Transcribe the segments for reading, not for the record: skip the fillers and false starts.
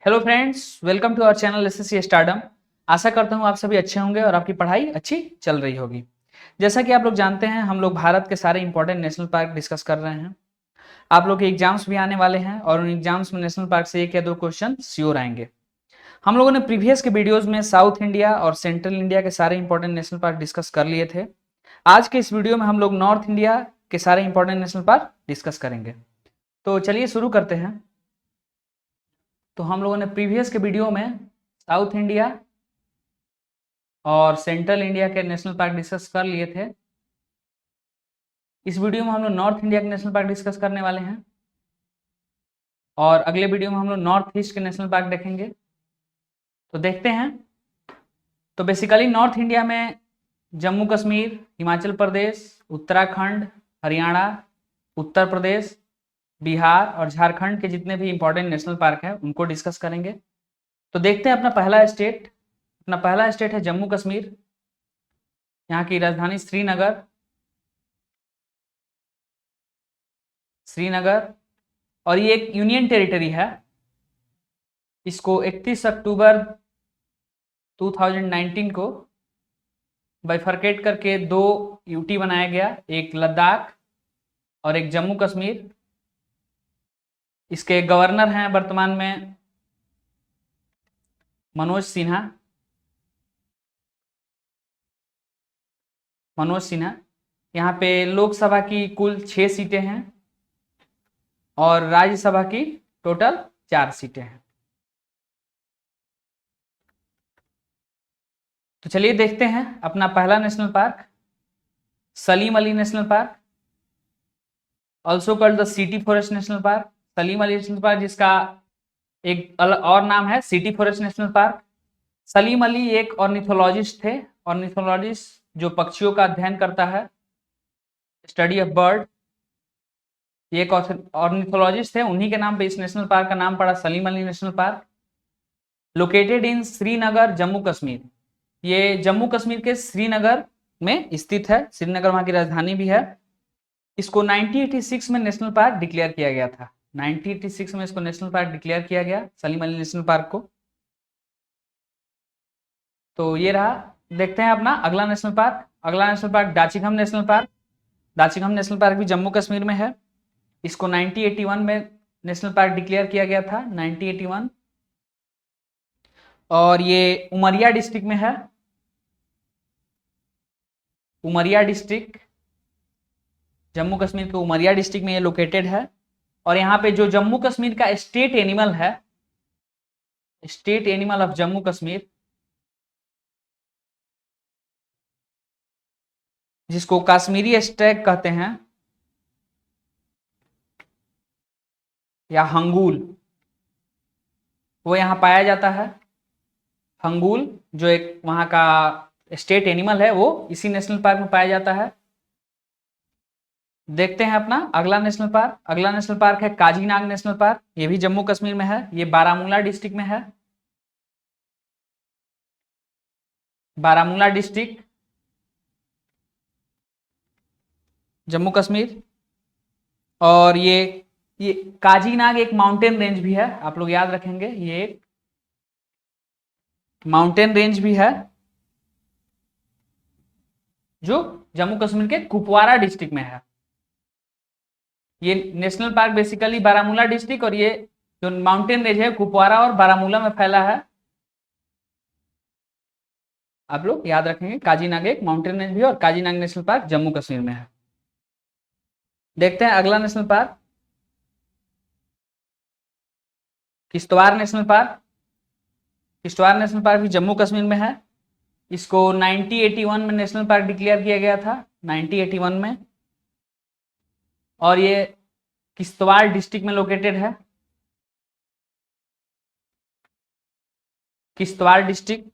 Hello friends, welcome to our channel SSC stardom. आशा करता हूँ आप सभी अच्छे होंगे और आपकी पढ़ाई अच्छी चल रही होगी। जैसा कि आप लोग जानते हैं, हम लोग भारत के सारे इंपॉर्टेंट नेशनल पार्क डिस्कस कर रहे हैं। आप लोग के एग्जाम्स भी आने वाले हैं और उन एग्जाम्स में नेशनल पार्क से एक या दो क्वेश्चन श्योर आएंगे। हम लोगों ने प्रीवियस के वीडियोज में साउथ इंडिया और सेंट्रल इंडिया के सारे इंपॉर्टेंट नेशनल पार्क डिस्कस कर लिए थे। आज के इस वीडियो में हम लोग नॉर्थ इंडिया के सारे इंपॉर्टेंट नेशनल पार्क डिस्कस करेंगे। तो चलिए शुरू करते हैं। तो हम लोगों ने प्रीवियस के वीडियो में साउथ इंडिया और सेंट्रल इंडिया के नेशनल पार्क डिस्कस कर लिए थे। इस वीडियो में हम लोग नॉर्थ इंडिया के नेशनल पार्क डिस्कस करने वाले हैं और अगले वीडियो में हम लोग नॉर्थ ईस्ट के नेशनल पार्क देखेंगे। तो देखते हैं। तो बेसिकली नॉर्थ इंडिया में जम्मू कश्मीर, हिमाचल प्रदेश, उत्तराखंड, हरियाणा, उत्तर प्रदेश, बिहार और झारखंड के जितने भी इंपॉर्टेंट नेशनल पार्क हैं उनको डिस्कस करेंगे। तो देखते हैं। अपना पहला स्टेट है जम्मू कश्मीर। यहाँ की राजधानी श्रीनगर और ये एक यूनियन टेरिटरी है। इसको 31 अक्टूबर 2019 को बाइफरकेट करके दो यूटी बनाया गया, एक लद्दाख और एक जम्मू कश्मीर। इसके गवर्नर हैं वर्तमान में मनोज सिन्हा। यहाँ पे लोकसभा की कुल 6 सीटें हैं और राज्यसभा की टोटल 4 सीटें हैं। तो चलिए देखते हैं अपना पहला national park, Salim Ali national park, also called the city forest national park. Salim Ali national park जिसका एक और नाम है city forest national park. Salim Ali एक ऑर्निथोलॉजिस्ट थे। ऑर्निथोलॉजिस्ट जो पक्षियों का अध्ययन करता है, स्टडी ऑफ बर्ड, ये एक ऑर्निथोलॉजिस्ट थे। उन्हीं के नाम पे इस नेशनल पार्क का नाम पड़ा Salim Ali national park. Located इन श्रीनगर, जम्मू कश्मीर। ये जम्मू कश्मीर के श्रीनगर में स्थित है। श्रीनगर वहां की राजधानी भी है। इसको 1986 में नेशनल पार्क डिक्लेयर किया गया था। 1986 में इसको नेशनल पार्क डिक्लेयर किया गया, सलीम अली नेशनल पार्क को। तो ये रहा। देखते हैं अपना अगला नेशनल पार्क। अगला national park Dachigam national park. Dachigam national park भी जम्मू कश्मीर में है। इसको 1981 में नेशनल पार्क डिक्लेयर किया गया था, 1981। और ये उमरिया डिस्ट्रिक्ट में है। उमरिया डिस्ट्रिक्ट, जम्मू कश्मीर के उमरिया डिस्ट्रिक्ट में ये लोकेटेड है। और यहाँ पे जो जम्मू कश्मीर का स्टेट एनिमल है, state animal of Jammu Kashmir, जिसको कश्मीरी स्टैग कहते हैं या हंगूल, वो यहाँ पाया जाता है। हंगूल जो एक वहाँ का स्टेट एनिमल है, वो इसी नेशनल पार्क में पाया जाता है। देखते हैं अपना अगला नेशनल पार्क। अगला नेशनल पार्क है काजीनाग नेशनल पार्क। ये भी जम्मू कश्मीर में है। ये बारामूला डिस्ट्रिक्ट में है। बारामूला डिस्ट्रिक्ट, जम्मू कश्मीर। और ये काजीनाग एक माउंटेन रेंज भी है, आप लोग याद रखेंगे। ये एक माउंटेन रेंज भी है जो जम्मू कश्मीर के कुपवारा डिस्ट्रिक्ट में है। ये national park basically Baramulla district और ये जो माउंटेन रेंज है कुपवारा और बारामूला में फैला है। आप लोग याद रखेंगे, काजीनाग एक माउंटेन रेंज भी है और काजीनाग नेशनल पार्क जम्मू कश्मीर में है। देखते हैं अगला national park, Kishtwar national park. Kishtwar national park भी जम्मू कश्मीर में है। इसको 1981 में नेशनल पार्क डिक्लेयर किया गया था, 1981 में। और ये किश्तवाड़ डिस्ट्रिक्ट में लोकेटेड है। किश्तवाड़ डिस्ट्रिक्ट,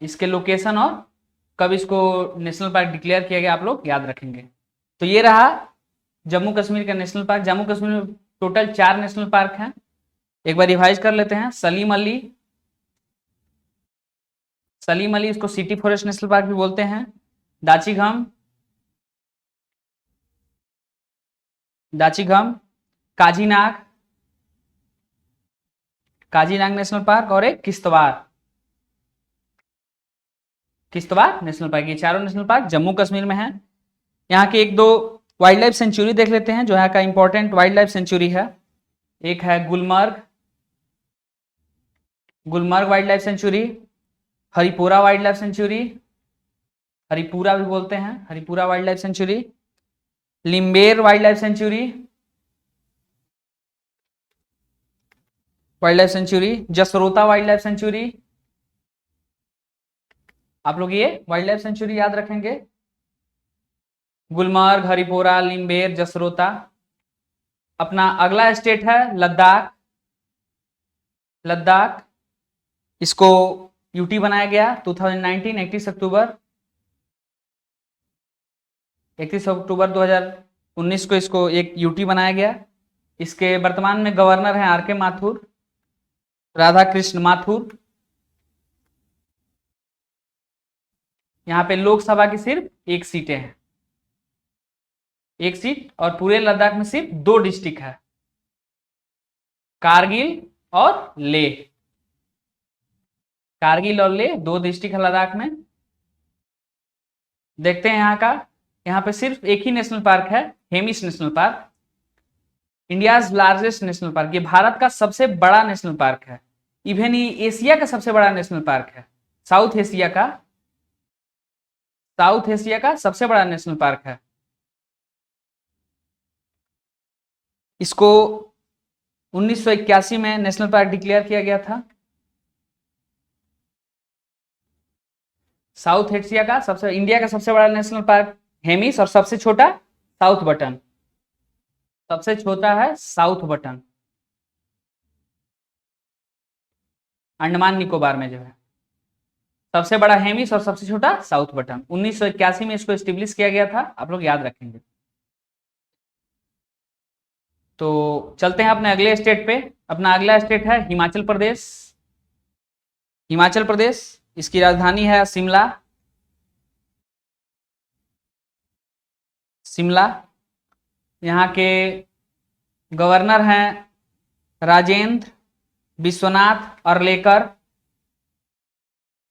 इसके लोकेशन और कब इसको नेशनल पार्क डिक्लेयर किया गया आप लोग याद रखेंगे। तो ये रहा जम्मू कश्मीर का नेशनल पार्क। जम्मू कश्मीर में टोटल 4 नेशनल पार्क हैं। एक बार रिवाइज कर लेते हैं। सलीम अली इसको सिटी फॉरेस्ट नेशनल पार्क भी बोलते हैं। दाचिगम, काजीनाग, काजीरंगा नेशनल पार्क और एक किश्तवाड़ नेशनल पार्क। ये चारों नेशनल पार्क जम्मू कश्मीर में है। यहाँ के एक दो वाइल्ड लाइफ सेंचुरी देख लेते हैं जो यहाँ का इंपॉर्टेंट वाइल्ड लाइफ सेंचुरी है। एक है Gulmarg wildlife sanctuary, Haripura wildlife sanctuary, Haripura भी बोलते हैं, Haripura wildlife sanctuary, Limber wildlife sanctuary, Jasrota wildlife sanctuary. आप लोग ये वाइल्ड लाइफ सेंचुरी याद रखेंगे, गुलमर्ग, हरिपुरा, लिम्बेर, जसरोता। अपना अगला स्टेट है लद्दाख। इसको यूटी बनाया गया 2019 31 अक्टूबर 2019 को इसको एक यूटी बनाया गया। इसके वर्तमान में गवर्नर हैं आर के माथुर, राधा कृष्ण माथुर। यहाँ पे लोकसभा की सिर्फ एक सीटें हैं, एक सीट, और पूरे लद्दाख में सिर्फ 2 डिस्ट्रिक्ट है, कारगिल और लेह। कारगिल और लेह 2 डिस्ट्रिक्ट है लद्दाख में। देखते हैं यहाँ पे सिर्फ एक ही नेशनल पार्क है, Hemis national park, India's largest national park. ये भारत का सबसे बड़ा नेशनल पार्क है, इवन ये एशिया का सबसे बड़ा नेशनल पार्क है, साउथ एशिया का सबसे बड़ा नेशनल पार्क है। इसको 1981 में नेशनल पार्क डिक्लेयर किया गया था। साउथ एशिया का इंडिया का सबसे बड़ा नेशनल पार्क हेमिस, और सबसे छोटा साउथ बटन, सबसे छोटा है साउथ बटन, अंडमान निकोबार में जो है। सबसे बड़ा हेमिस और सबसे छोटा साउथ बटन। 1981 में इसको एस्टेब्लिश किया गया था, आप लोग याद रखेंगे। तो चलते हैं अपने अगले स्टेट पे। अपना अगला स्टेट है हिमाचल प्रदेश। इसकी राजधानी है शिमला। यहाँ के गवर्नर हैं राजेंद्र विश्वनाथ अर्लेकर।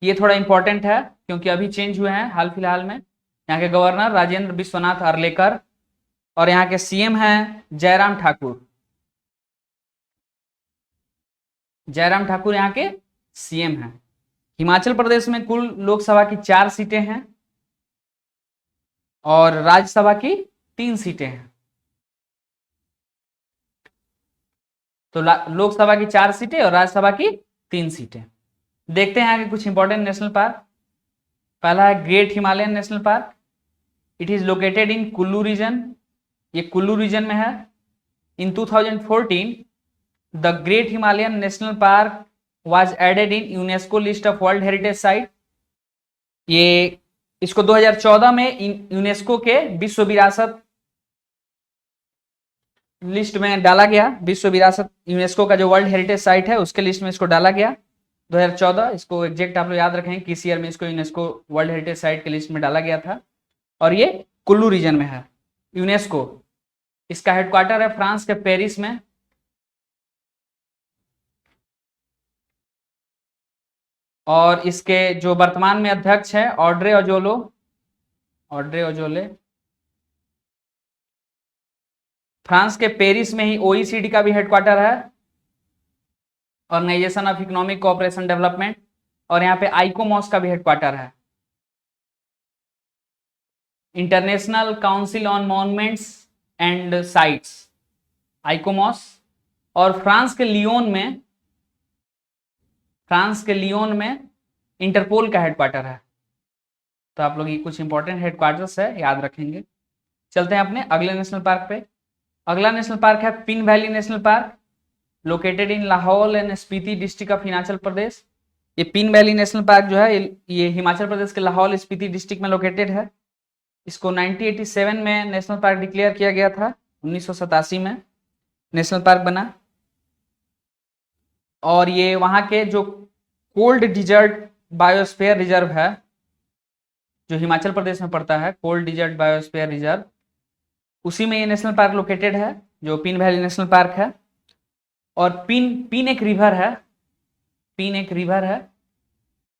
ये थोड़ा इंपॉर्टेंट है क्योंकि अभी चेंज हुए हैं हाल फिलहाल में। यहाँ के गवर्नर राजेंद्र विश्वनाथ अर्लेकर, और यहाँ के सीएम हैं जयराम ठाकुर यहाँ के सीएम हैं। हिमाचल प्रदेश में कुल लोकसभा की 4 सीटें हैं और राज्यसभा की 3 सीटें हैं। तो लोकसभा की 4 सीटें और राज्यसभा की 3 सीटें। देखते हैं यहाँ के कुछ इंपॉर्टेंट नेशनल पार्क। पहला है great Himalayan national park. It is located in Kullu region. ये कुल्लू रीजन में है। In 2014 the great Himalayan national park was added in UNESCO list of world heritage site. ये इसको 2014 में यूनेस्को के विश्व विरासत लिस्ट में डाला गया। विश्व विरासत यूनेस्को का जो वर्ल्ड हेरिटेज साइट है उसके लिस्ट में इसको डाला गया 2014। इसको एग्जैक्ट आप लोग याद रखेंगे किस ईयर में इसको यूनेस्को वर्ल्ड हेरिटेज साइट के लिस्ट में डाला गया था। और ये कुल्लू रीजन में है यूनेस्को। इसका हेडक्वार्टर है फ्रांस के पेरिस में। और इसके जो वर्तमान में अध्यक्ष है ऑड्रे ओजोले। फ्रांस के पेरिस में ही ओईसीडी का भी हेडक्वार्टर है, organisation of economic cooperation development. और यहाँ पे आइकोमॉस का भी हेडक्वार्टर है, international council on monuments and sites, ICOMOS. और फ्रांस के लियोन में इंटरपोल का हेडक्वार्टर है। तो आप लोग ये कुछ इंपॉर्टेंट हेडक्वार्टर्स है, याद रखेंगे। चलते हैं अपने अगले नेशनल पार्क पे। अगला नेशनल पार्क है Pin valley national park, located in Lahaul and Spiti district of Himachal Pradesh. ये पिन वैली नेशनल पार्क जो है ये हिमाचल प्रदेश के लाहौल स्पीति डिस्ट्रिक्ट में लोकेटेड है। इसको 1987 में नेशनल पार्क डिक्लेयर किया गया था, 1987 में नेशनल पार्क बना। और ये वहाँ के जो कोल्ड डिजर्ट बायोस्फीयर रिजर्व है जो हिमाचल प्रदेश में पड़ता है, कोल्ड डिजर्ट बायोस्फीयर रिजर्व, उसी में ये नेशनल पार्क लोकेटेड है जो पिन वैली नेशनल पार्क है। और पिन एक रिवर है पिन एक रिवर है,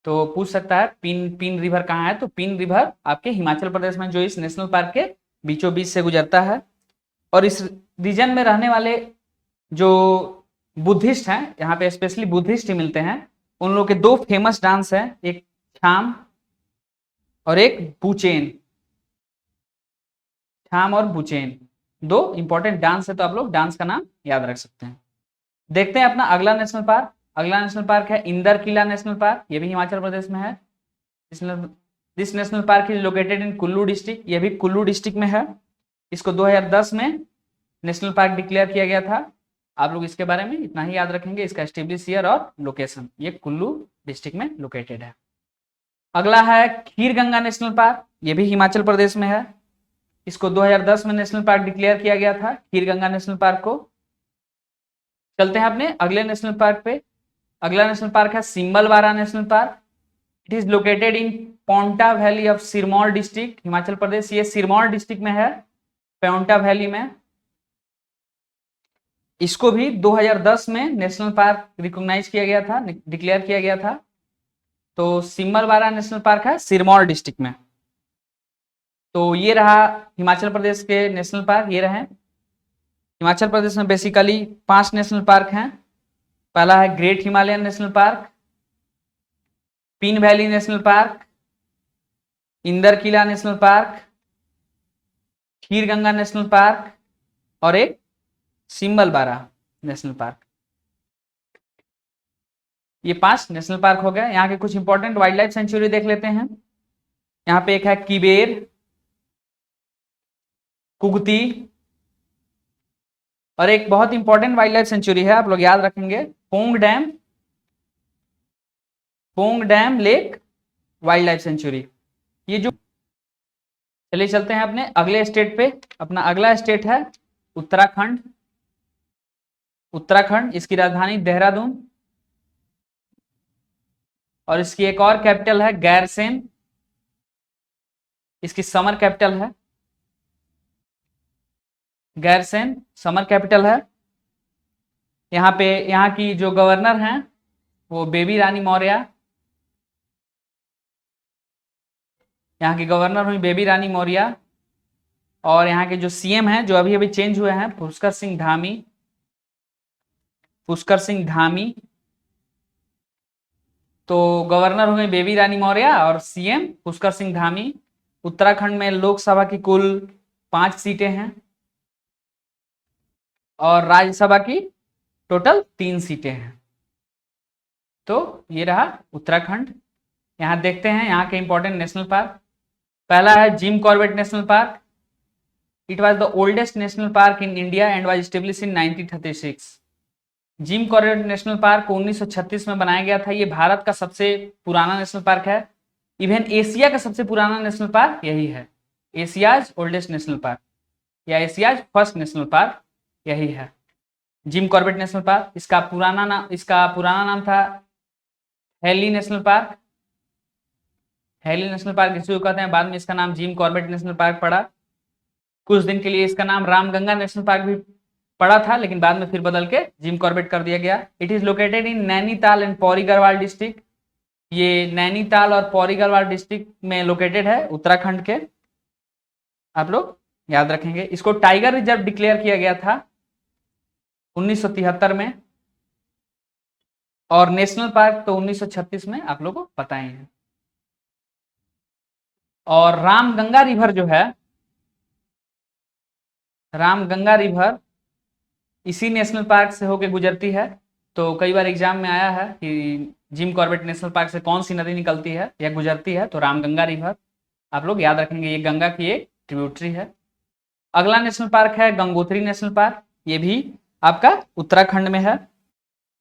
तो पूछ सकता है पिन रिवर कहाँ है, तो पिन रिवर आपके हिमाचल प्रदेश में जो इस नेशनल पार्क के बीचों बीच से गुजरता है। और इस रीजन में रहने वाले जो बुद्धिस्ट हैं, यहाँ पे स्पेशली बुद्धिस्ट ही मिलते हैं, उन लोगों के दो फेमस डांस हैं, एक छाम और एक बुचेन। छाम और बुचेन दो इंपॉर्टेंट डांस है, तो आप लोग डांस का नाम याद रख सकते हैं। देखते हैं अपना अगला नेशनल पार्क। अगला नेशनल पार्क है इंदर किला नेशनल पार्क, ये भी हिमाचल प्रदेश में है। This national park is located in Kullu district, ये भी कुल्लू डिस्ट्रिक्ट में है। इसको 2010 में नेशनल पार्क डिक्लेयर किया गया था। आप लोग इसके बारे में इतना ही याद रखेंगे, इसका एस्टेब्लिश ईयर और लोकेशन, ये कुल्लू डिस्ट्रिक्ट में लोकेटेड है। अगला है खीर गंगा नेशनल पार्क, ये भी हिमाचल प्रदेश में है। इसको 2010 में नेशनल पार्क डिक्लेयर किया गया था, खीर गंगा नेशनल पार्क को। चलते हैं अपने अगले नेशनल पार्क पे। अगला नेशनल पार्क है Simbalbara national park. It is located in Paonta valley of Sirmaur district, Himachal Pradesh. ये सिरमौर डिस्ट्रिक्ट में है, पोंटा वैली में। इसको भी 2010 में नेशनल पार्क रिकॉग्नाइज किया गया था, डिक्लेयर किया गया था। तो सिम्बलवारा नेशनल पार्क है सिरमौर डिस्ट्रिक्ट में। तो ये रहा हिमाचल प्रदेश के नेशनल पार्क, ये रहे। हिमाचल प्रदेश में बेसिकली 5 नेशनल पार्क हैं। पहला है great Himalayan national park, Pin valley national park, Inder Kila national park, Kheer Ganga national park और एक सिम्बलवारा नेशनल पार्क। ये 5 नेशनल पार्क हो गए। यहाँ के कुछ इंपॉर्टेंट वाइल्ड लाइफ सेंचुरी देख लेते हैं। यहाँ पे एक है किबेर, कुगती, और एक बहुत इंपॉर्टेंट वाइल्ड लाइफ सेंचुरी है, आप लोग याद रखेंगे, Pong dam lake wild life sanctuary. ये जो, चलिए चलते हैं अपने अगले स्टेट पे। अपना अगला स्टेट है उत्तराखंड। उत्तराखंड, इसकी राजधानी देहरादून और इसकी एक और कैपिटल है गैरसेन, इसकी समर कैपिटल है। गैरसेन समर कैपिटल है। यहाँ पे यहाँ की जो गवर्नर हैं वो बेबी रानी मौर्य। यहाँ की गवर्नर हुई बेबी रानी मौर्य। और यहाँ के जो सीएम हैं, जो अभी अभी चेंज हुए हैं, पुष्कर सिंह धामी। पुष्कर सिंह धामी। तो गवर्नर हुए बेबी रानी मौर्य और सीएम पुष्कर सिंह धामी। उत्तराखंड में लोकसभा की कुल 5 सीटें हैं और राज्यसभा की टोटल 3 सीटें हैं। तो ये रहा उत्तराखंड। यहाँ देखते हैं यहाँ के इंपॉर्टेंट नेशनल पार्क। पहला है Jim Corbett national park. It was the oldest national park in India and was established in 1936। Jim Corbett national park को 1936 में बनाया गया था। ये भारत का सबसे पुराना नेशनल पार्क है। इवन एशिया का सबसे पुराना नेशनल पार्क यही है, एशियाज ओल्डेस्ट नेशनल पार्क या एशियाज फर्स्ट नेशनल पार्क यही है, जिम कॉर्बेट नेशनल पार्क। इसका पुराना नाम था heli national park. Heli national park इसलिए कहते हैं, बाद में इसका नाम जिम कॉर्बेट नेशनल पार्क पड़ा। कुछ दिन के लिए इसका नाम रामगंगा नेशनल पार्क भी पड़ा था, लेकिन बाद में फिर बदल के जिम कॉर्बेट कर दिया गया। It is located in Nainital and Pauri Garhwal district. ये नैनीताल और पौड़ी गढ़वाल डिस्ट्रिक्ट में लोकेटेड है उत्तराखंड के, आप लोग याद रखेंगे। इसको टाइगर रिजर्व डिक्लेयर किया गया था 1973 में और नेशनल पार्क तो 1936 में, आप लोगों को पता ही है। और रामगंगा रिवर जो है, रामगंगा रिवर इसी नेशनल पार्क से होकर गुजरती है। तो कई बार एग्जाम में आया है कि जिम कॉर्बेट नेशनल पार्क से कौन सी नदी निकलती है या गुजरती है, तो रामगंगा रिवर, आप लोग याद रखेंगे, ये गंगा की एक ट्रिब्यूटरी है। अगला नेशनल पार्क है गंगोत्री नेशनल पार्क। ये भी आपका उत्तराखंड में है।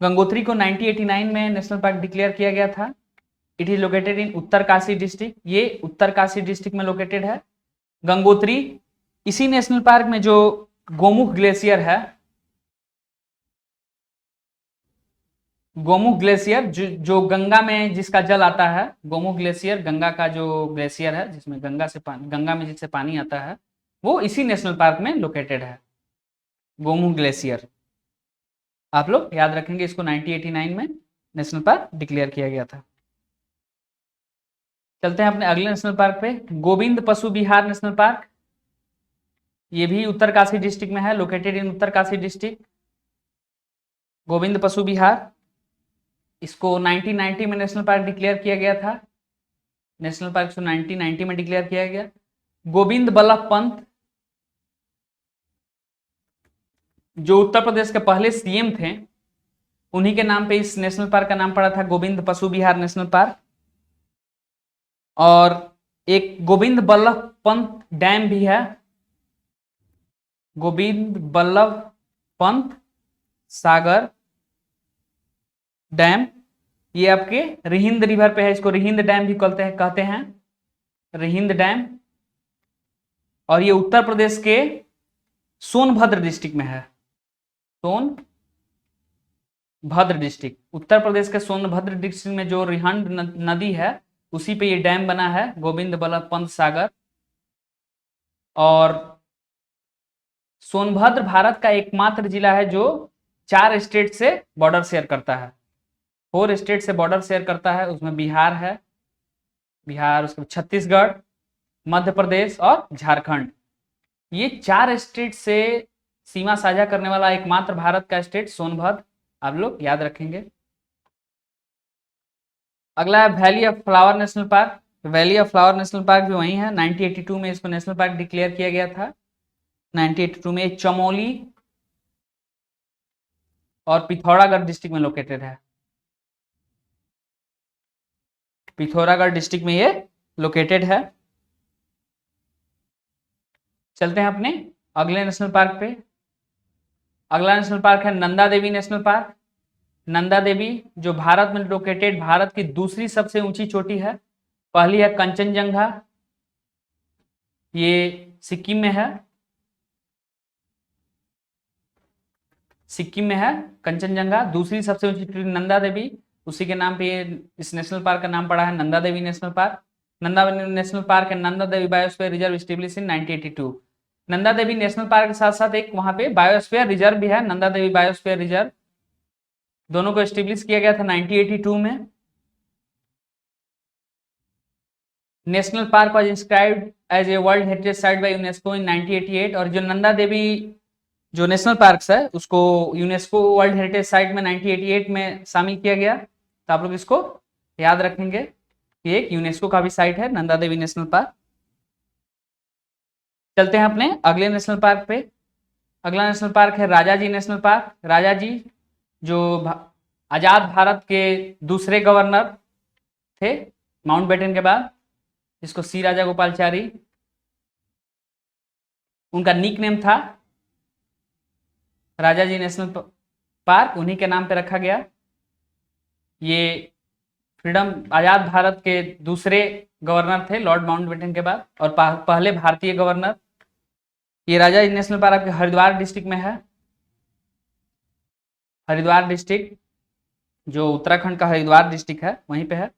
गंगोत्री को 1989 में नेशनल पार्क डिक्लेयर किया गया था। It is located in Uttarkashi district. ये उत्तरकाशी डिस्ट्रिक्ट में लोकेटेड है गंगोत्री। इसी नेशनल पार्क में जो गोमुख ग्लेशियर है, गोमुख ग्लेशियर जो गंगा में जिसका जल आता है, गोमुख ग्लेशियर गंगा का जो ग्लेशियर है जिसमें गंगा में जिससे पानी आता है, वो इसी नेशनल पार्क में लोकेटेड है, गोमुख ग्लेशियर। आप लोग याद रखेंगे इसको 1989 में नेशनल पार्क डिक्लेयर किया गया था। चलते हैं अपने अगले नेशनल पार्क पे, गोविंद पशु विहार नेशनल पार्क। ये भी उत्तरकाशी डिस्ट्रिक्ट में है, located in Uttarkashi district. Govind पशु विहार, इसको 1990 में नेशनल पार्क डिक्लेयर किया गया था। नेशनल पार्क को 1990 में डिक्लेयर किया गया। गोविंद बल्लभ पंत, जो उत्तर प्रदेश के पहले सीएम थे, उन्हीं के नाम पे इस नेशनल पार्क का नाम पड़ा था गोविंद पशु विहार नेशनल पार्क। और एक गोविंद बल्लभ पंत डैम भी है, गोविंद बल्लभ पंत सागर डैम। ये आपके रिहिंद रिवर पे है, इसको रिहिंद डैम भी कहते हैं रिहिंद डैम। और ये उत्तर प्रदेश के सोनभद्र डिस्ट्रिक्ट में है, सोनभद्र डिस्ट्रिक्ट, उत्तर प्रदेश के सोनभद्र डिस्ट्रिक्ट में जो रिहिंद नदी है उसी पे ये डैम बना है, गोविंद बल्लभ पंत सागर। और सोनभद्र भारत का एकमात्र जिला है जो 4 स्टेट से बॉर्डर शेयर करता है, 4 स्टेट से बॉर्डर शेयर करता है। उसमें बिहार है, बिहार, उसके बाद छत्तीसगढ़, मध्य प्रदेश और झारखंड। ये 4 स्टेट से सीमा साझा करने वाला एकमात्र भारत का स्टेट सोनभद्र, आप लोग याद रखेंगे। अगला है valley of flower national park. Valley of flower national park भी वही है, 1982 में इसको नेशनल पार्क डिक्लेयर किया गया था। 1982 में चमोली और पिथौरागढ़ डिस्ट्रिक्ट में लोकेटेड है, पिथौरागढ़ डिस्ट्रिक्ट में ये लोकेटेड है। चलते हैं अपने अगले नेशनल पार्क पे। अगला नेशनल पार्क है नंदा देवी नेशनल पार्क। नंदा देवी जो भारत में लोकेटेड भारत की दूसरी सबसे ऊंची चोटी है, पहली है कंचनजंगा, ये सिक्किम में है, सिक्किम में है कंचनजंगा। दूसरी सबसे ऊंची चोटी नंदा देवी, उसी के नाम पे ये इस नेशनल पार्क का नाम पड़ा है Nanda Devi national park. Nanda national park है Nanda Devi biosphere reserve establish in 1982। Nanda Devi national park के साथ साथ एक वहां पे बायोस्फीयर रिजर्व भी है, नंदा देवी बायोस्फीयर रिजर्व। दोनों को एस्टेब्लिश किया गया था 1982 में। National park was inscribed as a world heritage site by UNESCO in 1988। और जो नंदा देवी जो नेशनल पार्क्स है उसको यूनेस्को वर्ल्ड हेरिटेज साइट में 1988 में शामिल किया गया। तो आप लोग इसको याद रखेंगे कि एक यूनेस्को का भी साइट है नंदा देवी नेशनल पार्क। चलते हैं अपने अगले नेशनल पार्क पे। अगला नेशनल पार्क है राजाजी नेशनल पार्क। राजाजी जो आजाद भारत के दूसरे गवर्नर थे माउंटबेटन के बाद, जिसको सी राजा गोपालचारी, उनका निक नेम था राजाजी नेशनल पार्क, उन्हीं के नाम पे रखा गया। ये फ्रीडम आजाद भारत के दूसरे गवर्नर थे लॉर्ड माउंटबेटन के बाद, और पहले भारतीय गवर्नर। ये राजाजी नेशनल पार्क आपके हरिद्वार डिस्ट्रिक्ट में है, हरिद्वार डिस्ट्रिक्ट जो उत्तराखंड का हरिद्वार डिस्ट्रिक्ट है वहीं पे है।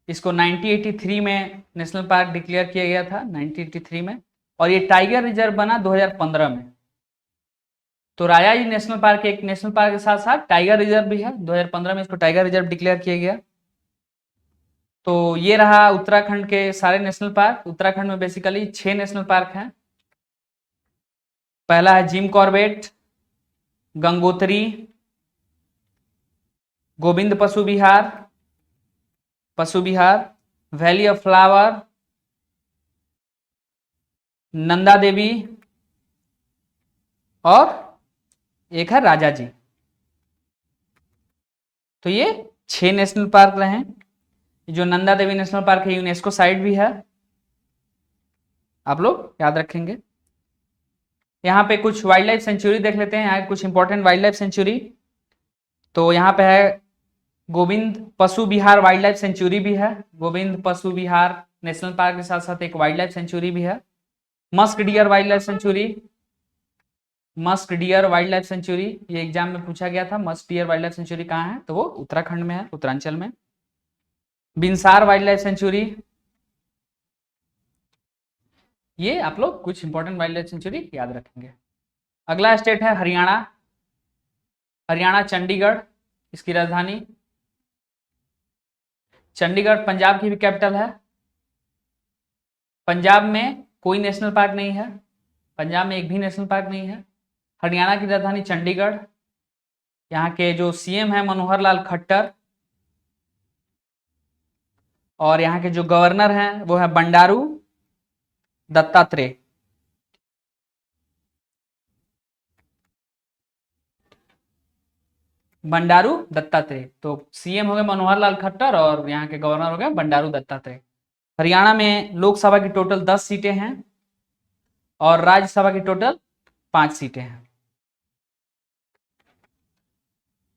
इसको 1983 में नेशनल पार्क डिक्लेयर किया गया था, 1983 में। और ये टाइगर रिजर्व बना 2015 में। तो राजाजी नेशनल पार्क एक नेशनल पार्क के साथ साथ टाइगर रिजर्व भी है, 2015 में इसको टाइगर रिजर्व डिक्लेयर किया गया। तो ये रहा उत्तराखंड के सारे नेशनल पार्क। उत्तराखंड में बेसिकली 6 नेशनल पार्क हैं। पहला है जिम कॉर्बेट, गंगोत्री, गोविंद पशु विहार, valley of flower, Nanda Devi और एक है राजाजी। तो ये 6 नेशनल पार्क रहे। जो नंदा देवी नेशनल पार्क है यूनेस्को साइट भी है, आप लोग याद रखेंगे। यहाँ पे कुछ वाइल्ड लाइफ सेंचुरी देख लेते हैं, यहाँ कुछ इंपॉर्टेंट वाइल्ड लाइफ सेंचुरी। तो यहाँ पे है गोविंद पशु विहार वाइल्ड लाइफ सेंचुरी भी है, गोविंद पशु विहार नेशनल पार्क के साथ साथ एक वाइल्ड लाइफ सेंचुरी भी है। Musk deer wild life sanctuary, musk deer wild life sanctuary, ये एग्जाम में पूछा गया था, musk deer wild life sanctuary कहाँ है, तो वो उत्तराखंड में है, उत्तरांचल में। बिनसार वाइल्ड लाइफ सेंचुरी, ये आप लोग कुछ इंपॉर्टेंट वाइल्ड लाइफ सेंचुरी याद रखेंगे। अगला स्टेट है हरियाणा। हरियाणा चंडीगढ़ इसकी राजधानी, चंडीगढ़ पंजाब की भी कैपिटल है। पंजाब में कोई नेशनल पार्क नहीं है, पंजाब में एक भी नेशनल पार्क नहीं है। हरियाणा की राजधानी चंडीगढ़, यहाँ के जो सीएम है मनोहर लाल खट्टर, और यहाँ के जो गवर्नर हैं वो है बंडारू दत्तात्रेय। बंडारू दत्तात्रेय। तो सीएम हो गए मनोहर लाल खट्टर और यहाँ के गवर्नर हो गए बंडारू दत्तात्रेय। हरियाणा में लोकसभा की टोटल 10 सीटें हैं और राज्यसभा की टोटल 5 सीटें हैं।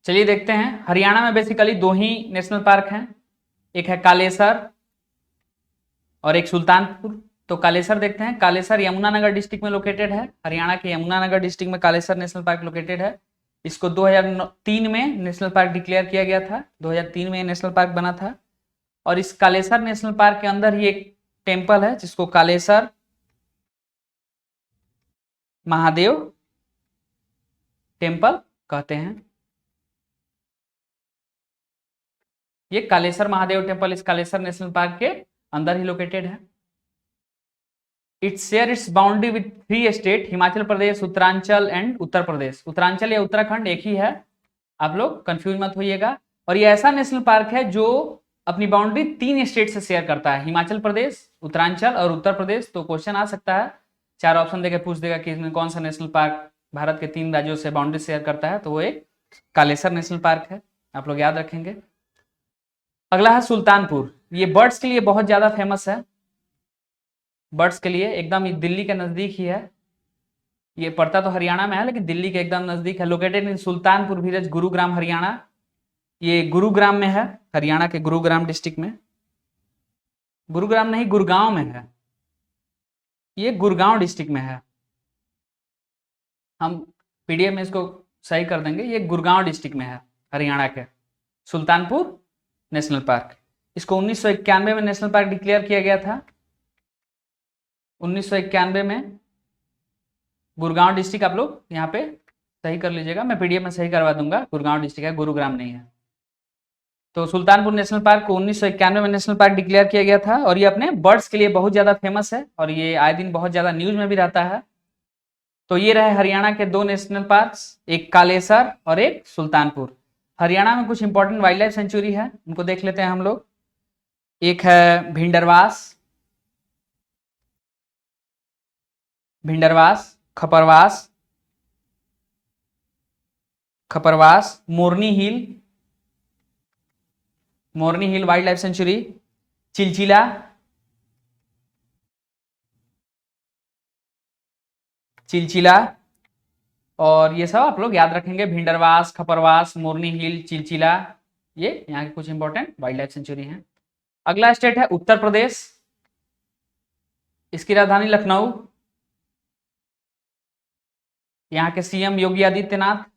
चलिए देखते हैं। हरियाणा में बेसिकली 2 ही नेशनल पार्क हैं, एक है कालेसर और एक सुल्तानपुर। तो कालेसर देखते हैं। कालेसर यमुनानगर डिस्ट्रिक्ट में लोकेटेड है। हरियाणा के यमुनानगर डिस्ट्रिक्ट में कालेसर नेशनल पार्क लोकेटेड है। इसको 2003 में नेशनल पार्क डिक्लेयर किया गया था, 2003 में नेशनल पार्क बना था। और इस कालेसर नेशनल पार्क के अंदर ही एक टेम्पल है जिसको कालेसर महादेव टेम्पल कहते हैं। ये कालेसर महादेव टेम्पल इस कालेसर नेशनल पार्क के अंदर ही लोकेटेड है। Its share its boundary with 3 state, Himachal Pradesh, Uttaranchal and Uttar Pradesh. Uttaranchal या उत्तराखंड एक ही है, आप लोग कंफ्यूज मत होइएगा। और ये ऐसा नेशनल पार्क है जो अपनी बाउंड्री 3 स्टेट से शेयर करता है, हिमाचल प्रदेश, उत्तरांचल और उत्तर प्रदेश। तो क्वेश्चन आ सकता है, 4 ऑप्शन देकर पूछ देगा कि इसमें कौन सा नेशनल पार्क भारत के 3 राज्यों से बाउंड्री शेयर करता है, तो वो एक कालेसर नेशनल पार्क है, आप लोग याद रखेंगे। अगला है सुल्तानपुर। ये बर्ड्स के लिए बहुत ज्यादा फेमस है, बर्ड्स के लिए एकदम दिल्ली के नजदीक ही है। ये पड़ता तो हरियाणा में है लेकिन दिल्ली के एकदम नजदीक है। Located in Sultanpur village, Gurugram Haryana. ये गुरुग्राम में है, हरियाणा के गुरुग्राम डिस्ट्रिक्ट में। गुरुग्राम नहीं, गुड़गांव में है, ये गुड़गांव डिस्ट्रिक्ट में है। हम पीडीएफ में इसको सही कर देंगे, ये गुड़गांव डिस्ट्रिक्ट में है हरियाणा के सुल्तानपुर नेशनल पार्क। इसको 1991 में नेशनल पार्क डिक्लेयर किया गया था। 1991 में गुड़गांव डिस्ट्रिक्ट, आप लोग यहाँ पे सही कर लीजिएगा, मैं पीडीएफ में सही करवा दूंगा। गुड़गांव डिस्ट्रिक्ट है, गुरुग्राम नहीं है। तो सुल्तानपुर नेशनल पार्क को 1991 में नेशनल पार्क डिक्लेयर किया गया था और ये अपने बर्ड्स के लिए बहुत ज्यादा फेमस है और ये आए दिन बहुत ज्यादा न्यूज में भी रहता है। तो ये रहे हरियाणा के 2 नेशनल पार्क्स, एक कालेसर और एक सुल्तानपुर। हरियाणा में कुछ इंपॉर्टेंट वाइल्ड लाइफ सेंचुरी है, उनको देख लेते हैं हम लोग। एक है भिंडरवास, खपरवास, मोरनी हिल वाइल्ड लाइफ सेंचुरी, चिलचिला, और ये सब आप लोग याद रखेंगे। भिंडरवास, खपरवास, मोरनी हिल, चिलचिला, ये यहाँ के कुछ इंपॉर्टेंट वाइल्ड लाइफ सेंचुरी हैं। अगला स्टेट है उत्तर प्रदेश, इसकी राजधानी लखनऊ। यहाँ के सीएम योगी आदित्यनाथ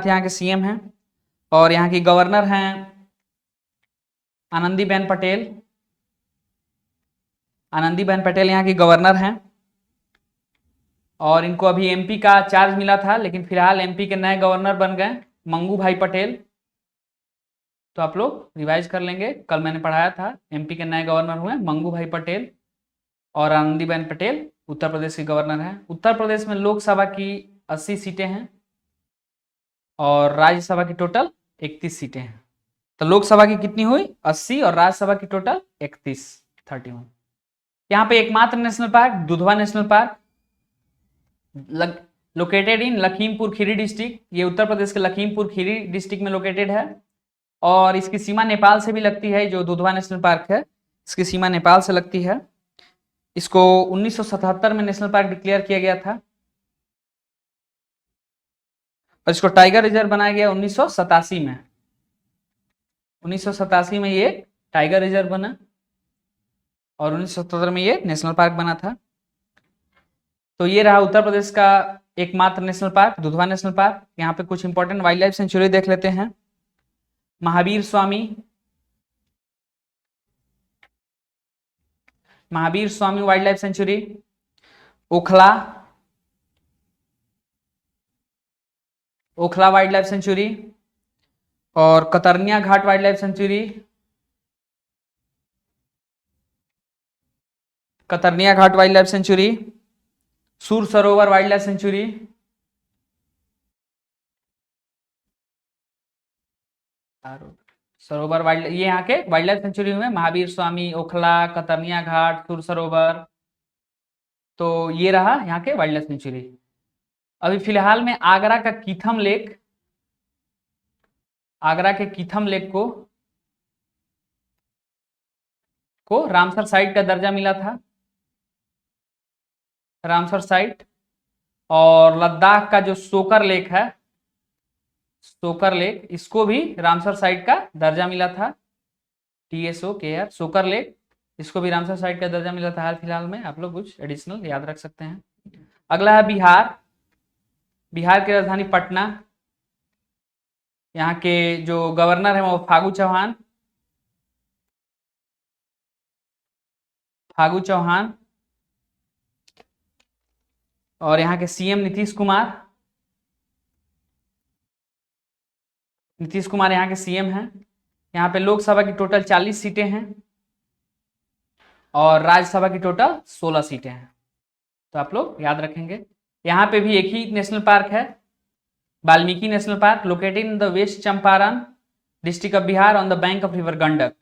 यहाँ के सीएम हैं और यहाँ की गवर्नर हैं आनंदीबेन पटेल यहाँ की गवर्नर हैं। और इनको अभी एमपी का चार्ज मिला था लेकिन फिलहाल एमपी के नए गवर्नर बन गए मंगू भाई पटेल। तो आप लोग रिवाइज कर लेंगे, कल मैंने पढ़ाया था, एमपी के नए गवर्नर हुए मंगू भाई पटेल और आनंदीबेन पटेल उत्तर प्रदेश के गवर्नर हैं। उत्तर प्रदेश में लोकसभा की 80 सीटें हैं और राज्यसभा की टोटल 31 सीटें हैं। तो लोकसभा की कितनी हुई 80 और राज्यसभा की टोटल 31। यहाँ पे एकमात्र national park Dudhwa national park located इन लखीमपुर खीरी डिस्ट्रिक्ट, ये उत्तर प्रदेश के लखीमपुर खीरी डिस्ट्रिक्ट में लोकेटेड है और इसकी सीमा नेपाल से भी लगती है। जो दुधवा नेशनल पार्क है इसकी सीमा नेपाल से लगती है। इसको 1977 में नेशनल पार्क डिक्लेयर किया गया था और इसको टाइगर रिजर्व बनाया गया 1987 में। 1987 में ये टाइगर रिजर्व बना और 1977 में ये नेशनल पार्क बना था। तो ये रहा उत्तर प्रदेश का एकमात्र national park Dudhwa national park. यहाँ पे कुछ इंपॉर्टेंट वाइल्ड लाइफ सेंचुरी देख लेते हैं। Mahavir Swami wildlife sanctuary, Okhla Okhla wildlife sanctuary, और Katarniya Ghat wildlife sanctuary, Katarniya Ghat wildlife sanctuary, Sur Sarovar wildlife sanctuary, Sarovar wild, ये यहाँ के वाइल्ड लाइफ सेंचुरी में महावीर स्वामी, ओखला, कतरनिया घाट, सूर सरोवर, तो ये रहा यहाँ के वाइल्ड लाइफ सेंचुरी। अभी फिलहाल में आगरा का कीथम लेक, आगरा के कीथम लेक को रामसर साइट का दर्जा मिला था, रामसर साइट। और लद्दाख का जो सोकर लेक है, सोकर लेक, इसको भी रामसर साइट का दर्जा मिला था, TSOKR, सोकर लेक, इसको भी रामसर साइट का दर्जा मिला था हाल फिलहाल में। आप लोग कुछ एडिशनल याद रख सकते हैं। अगला है बिहार, बिहार की राजधानी पटना, यहाँ के जो गवर्नर है वो फागू चौहान, फागू चौहान, और यहाँ के CM नीतीश कुमार, नीतीश कुमार यहाँ के CM हैं। यहाँ पे लोकसभा की टोटल 40 सीटें हैं और राज्यसभा की टोटल 16 सीटें हैं, तो आप लोग याद रखेंगे। यहाँ पे भी एक ही नेशनल पार्क है, Valmiki national park, located in the west Champaran district of Bihar on the bank of river Gandak.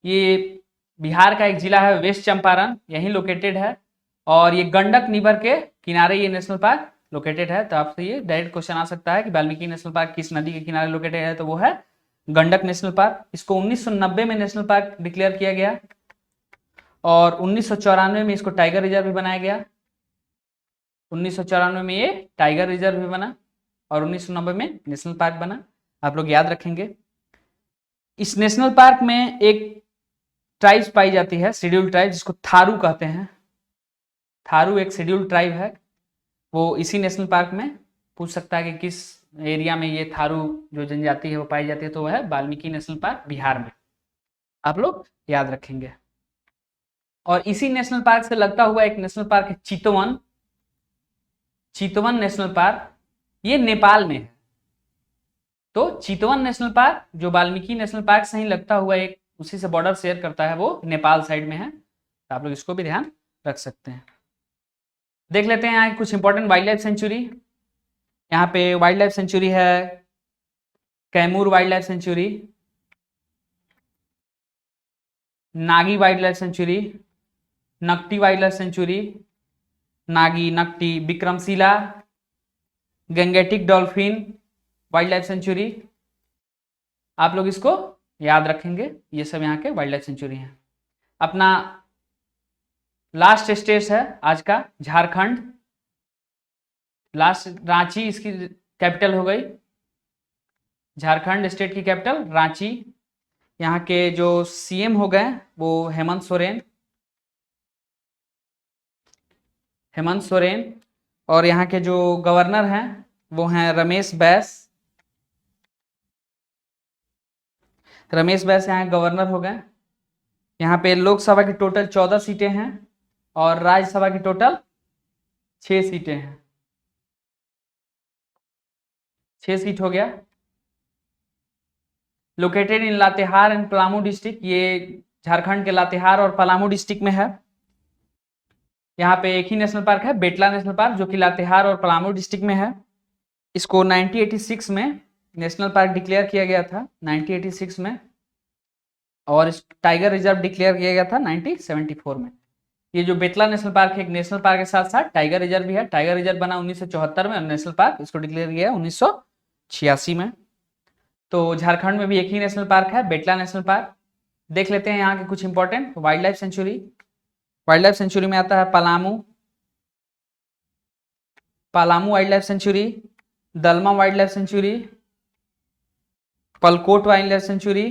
ये बिहार का एक जिला है वेस्ट चंपारण, यहीं लोकेटेड है, और ये गंडक निवर के किनारे ये नेशनल पार्क लोकेटेड है। तो आपसे ये डायरेक्ट क्वेश्चन आ सकता है कि वाल्मीकि नेशनल पार्क किस नदी के किनारे लोकेटेड है, तो वो है गंडक नेशनल पार्क। इसको 1990 में नेशनल पार्क डिक्लेयर किया गया और 1994 में इसको टाइगर रिजर्व भी बनाया गया। 1994 में ये टाइगर रिजर्व भी बना और 1990 में नेशनल पार्क बना, आप लोग याद रखेंगे। इस नेशनल पार्क में एक ट्राइब्स पाई जाती है, शेड्यूल्ड ट्राइब, जिसको थारू कहते हैं। थारू एक शेड्यूल्ड ट्राइब है, वो इसी नेशनल पार्क में पूछ सकता है कि किस एरिया में ये थारू जो जनजाति है वो पाई जाती है, तो वह है वाल्मीकि नेशनल पार्क बिहार में, आप लोग याद रखेंगे। और इसी नेशनल पार्क से लगता हुआ एक नेशनल पार्क है चितवन, चितवन नेशनल पार्क, ये नेपाल में है। तो चितवन नेशनल पार्क जो वाल्मीकि नेशनल पार्क से ही लगता हुआ एक उसी से बॉर्डर शेयर करता है, वो नेपाल साइड में है, तो आप लोग इसको भी ध्यान रख सकते हैं। देख लेते हैं यहाँ कुछ इंपॉर्टेंट वाइल्ड लाइफ सेंचुरी। यहाँ पे वाइल्ड लाइफ सेंचुरी है Kaimur wildlife sanctuary, Nagi wildlife sanctuary, Nakti wildlife sanctuary, Nagi, Nakti, Vikramshila, Gangetic dolphin wildlife sanctuary, आप लोग इसको याद रखेंगे। ये सब यहाँ के वाइल्ड लाइफ सेंचुरी हैं। अपना लास्ट स्टेट है आज का झारखंड, लास्ट रांची इसकी कैपिटल हो गई, झारखंड स्टेट की कैपिटल रांची। यहाँ के जो CM हो गए वो हेमंत सोरेन, हेमंत सोरेन, और यहाँ के जो गवर्नर हैं वो हैं रमेश बैस, रमेश बैस यहाँ गवर्नर हो गए। यहाँ पे लोकसभा की टोटल 14 सीटें हैं और राज्यसभा की टोटल 6 सीटें हैं, 6 सीट हो गया। Located in Latehar and Palamu district, ये झारखंड के लातेहार और पलामू डिस्ट्रिक्ट में है। यहाँ पे एक ही नेशनल पार्क है बेटला नेशनल पार्क, जो कि लातेहार और पलामू डिस्ट्रिक्ट में है। इसको 1986 में नेशनल पार्क डिक्लेयर किया गया था, 1986 में, और इस टाइगर रिजर्व डिक्लेयर किया गया था 1974 में। ये जो बेतला नेशनल पार्क है एक नेशनल पार्क के साथ साथ टाइगर रिजर्व भी है। टाइगर रिजर्व बना 1974 में और नेशनल पार्क इसको डिक्लेयर किया 1986 में। तो झारखंड में भी एक ही नेशनल पार्क है बेतला नेशनल पार्क। देख लेते हैं यहाँ के कुछ important wildlife sanctuary. Wildlife sanctuary में आता है Palamu, Palamu wildlife sanctuary, Dalma wildlife sanctuary, Palkot wildlife sanctuary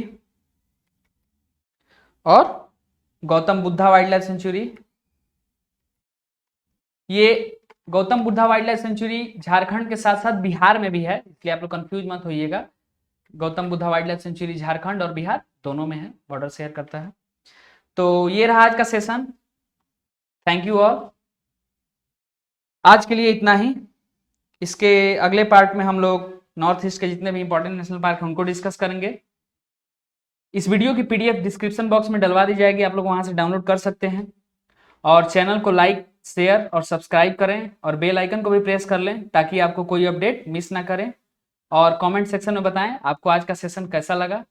और Gautam Buddha wildlife sanctuary. ये Gautam Buddha wildlife sanctuary Jharkhand के साथ साथ बिहार में भी है, इसलिए आप लोग कंफ्यूज मत होइएगा। Gautam Buddha wildlife sanctuary Jharkhand और बिहार दोनों में है, बॉर्डर शेयर करता है। तो ये रहा आज का सेशन। Thank you all. आज के लिए इतना ही। इसके अगले पार्ट में हम लोग नॉर्थ ईस्ट के जितने भी इंपॉर्टेंट नेशनल पार्क हैं उनको डिस्कस करेंगे। इस वीडियो की PDF डिस्क्रिप्शन बॉक्स में डलवा दी जाएगी, आप लोग वहां से डाउनलोड कर सकते हैं। और चैनल को लाइक, शेयर और सब्सक्राइब करें और बेल आइकन को भी प्रेस कर लें ताकि आपको कोई अपडेट मिस ना करें। और कमेंट सेक्शन में बताएं आपको आज का सेशन कैसा लगा।